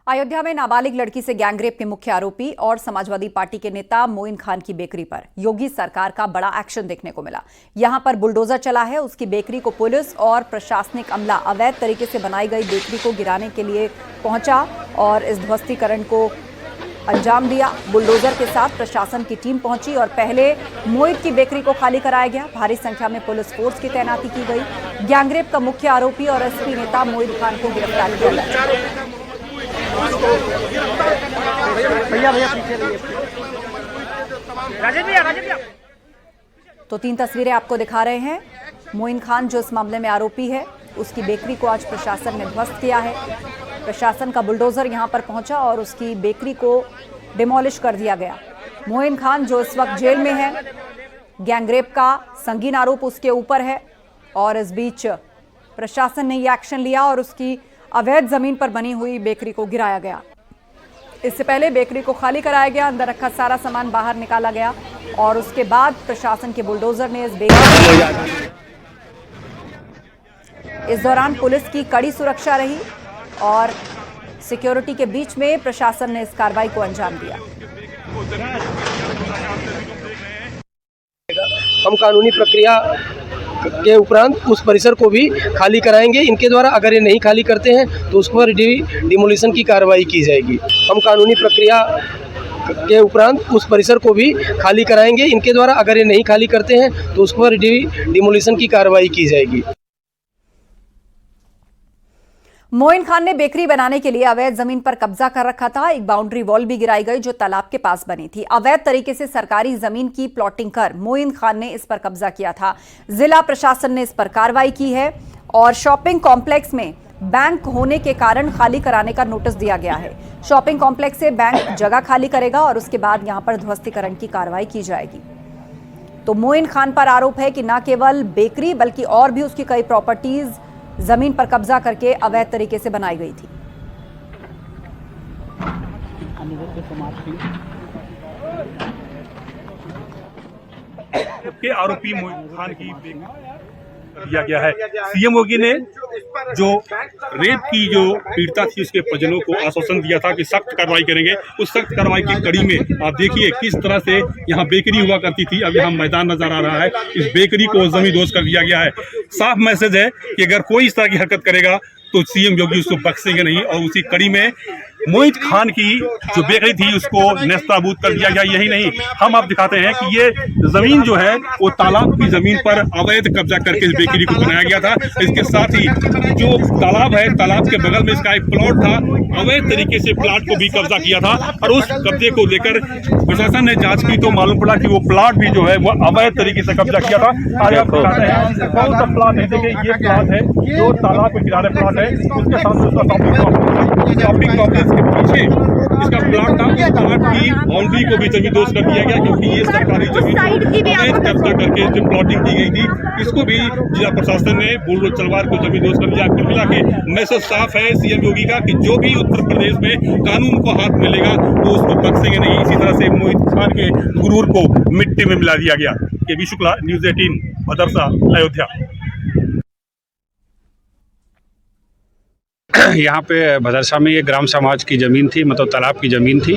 अयोध्या में नाबालिग लड़की से गैंगरेप के मुख्य आरोपी और समाजवादी पार्टी के नेता मोइन खान की बेकरी पर योगी सरकार का बड़ा एक्शन देखने को मिला। यहां पर बुलडोजर चला है। उसकी बेकरी को पुलिस और प्रशासनिक अमला अवैध तरीके से बनाई गई बेकरी को गिराने के लिए पहुंचा और इस ध्वस्तीकरण को अंजाम दिया। बुलडोजर के साथ प्रशासन की टीम पहुंची और पहले मोइन की बेकरी को खाली कराया गया। भारी संख्या में पुलिस फोर्स की तैनाती की गई। गैंगरेप का मुख्य आरोपी और एसपी नेता मोइन खान को गिरफ्तार किया गया। तो 3 तस्वीरें आपको दिखा रहे हैं। मोइन खान जो इस मामले में आरोपी है, उसकी बेकरी को आज प्रशासन ने ध्वस्त किया है। प्रशासन का बुलडोजर यहां पर पहुंचा और उसकी बेकरी को डिमोलिश कर दिया गया। मोइन खान जो इस वक्त जेल में है, गैंगरेप का संगीन आरोप उसके ऊपर है और इस बीच प्रशासन ने यह एक्शन लिया और उसकी अवैध जमीन पर बनी हुई बेकरी को गिराया गया। इससे पहले बेकरी को खाली कराया गया, अंदर रखा सारा सामान बाहर निकाला गया और उसके बाद प्रशासन के बुलडोजर ने इस बेकरी इस दौरान पुलिस की कड़ी सुरक्षा रही और सिक्योरिटी के बीच में प्रशासन ने इस कार्रवाई को अंजाम दिया। हम कानूनी प्रक्रिया के उपरांत उस परिसर को भी खाली कराएंगे। इनके द्वारा अगर ये नहीं खाली करते हैं तो उस पर डिमोलिशन की कार्रवाई की जाएगी। हम कानूनी प्रक्रिया के उपरांत उस परिसर को भी खाली कराएंगे। इनके द्वारा अगर ये नहीं खाली करते हैं तो उस पर डिमोलिशन की कार्रवाई की जाएगी। मोइन खान ने बेकरी बनाने के लिए अवैध जमीन पर कब्जा कर रखा था। एक बाउंड्री वॉल भी गिराई गई जो तालाब के पास बनी थी। अवैध तरीके से सरकारी जमीन की प्लॉटिंग कर मोइन खान ने इस पर कब्जा किया था। जिला प्रशासन ने इस पर कार्रवाई की है और शॉपिंग कॉम्प्लेक्स में बैंक होने के कारण खाली कराने का नोटिस दिया गया है। शॉपिंग कॉम्प्लेक्स से बैंक जगह खाली करेगा और उसके बाद यहां पर ध्वस्तीकरण की कार्रवाई की जाएगी। तो मोइन खान पर आरोप है कि न केवल बेकरी बल्कि और भी उसकी कई प्रॉपर्टीज जमीन पर कब्जा करके अवैध तरीके से बनाई गई थी। के आरोपी मोइन खान की दिया गया है। सीएम योगी ने जो रेप की जो पीड़िता थी उसके परिजनों को आश्वासन दिया था कि सख्त कार्रवाई करेंगे। उस सख्त कार्रवाई की कड़ी में आप देखिए किस तरह से यहाँ बेकरी हुआ करती थी, अब यहाँ मैदान नजर आ रहा है। इस बेकरी को जमींदोज कर दिया गया है। साफ मैसेज है कि अगर कोई इस तरह की हरकत करेगा तो सीएम योगी उसको बख्शेंगे नहीं और उसी कड़ी में मोइन खान की जो बेकरी थी उसको नेस्तनाबूद कर दिया गया। यही नहीं, हम आप दिखाते हैं कि ये जमीन जो है वो तालाब की जमीन पर अवैध कब्जा करके इस बेकरी को बनाया गया था। इसके साथ ही जो तालाब है, तालाब के बगल में इसका एक प्लॉट था, अवैध तरीके से प्लॉट को भी कब्जा किया था और उस कब्जे को लेकर प्रशासन ने जांच की तो मालूम पड़ा कि वो प्लॉट भी जो है वो अवैध तरीके से कब्जा किया था। आज आप दिखाते हैं कौन सा प्लॉट है। देखिए ये प्लॉट है जो तालाब के किनारे प्लॉट है, उसके साथ उसका शॉपिंग कॉम्प्लेक्स के पीछे इसका प्लॉट था। उस प्लॉट की बाउंड्री को भी जमींदोज कर दिया गया क्योंकि ये सरकारी जमीन अवैध कब्जा करके जो प्लॉटिंग की गई थी इसको भी जिला प्रशासन ने बुलडोजर तलवार को जमींदोज कर दिया। कुल मिला के मैसेज साफ है सीएम योगी का कि जो भी उत्तर प्रदेश में कानून को हाथ मिलेगा वो उसको बख्शेंगे नहीं। इसी तरह से मोइन खान के गुरूर को मिट्टी में मिला दिया गया। केबी शुक्ला, न्यूज़ 18, मदरसा, अयोध्या। यहाँ पे भदरसा में ये ग्राम समाज की ज़मीन थी, मतलब तालाब की ज़मीन थी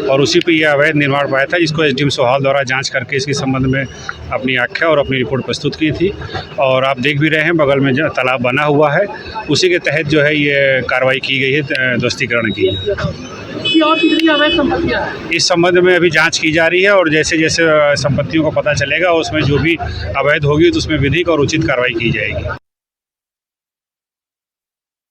और उसी पे ये अवैध निर्माण पाया था, जिसको एसडीएम सोहाल द्वारा जांच करके इसके संबंध में अपनी आख्या और अपनी रिपोर्ट प्रस्तुत की थी। और आप देख भी रहे हैं बगल में जो तालाब बना हुआ है उसी के तहत जो है ये कार्रवाई की गई है, ध्वस्तीकरण की। इस संबंध में अभी जांच की जा रही है और जैसे जैसे संपत्तियों को पता चलेगा उसमें जो भी अवैध होगी तो उसमें विधिक और उचित कार्रवाई की जाएगी।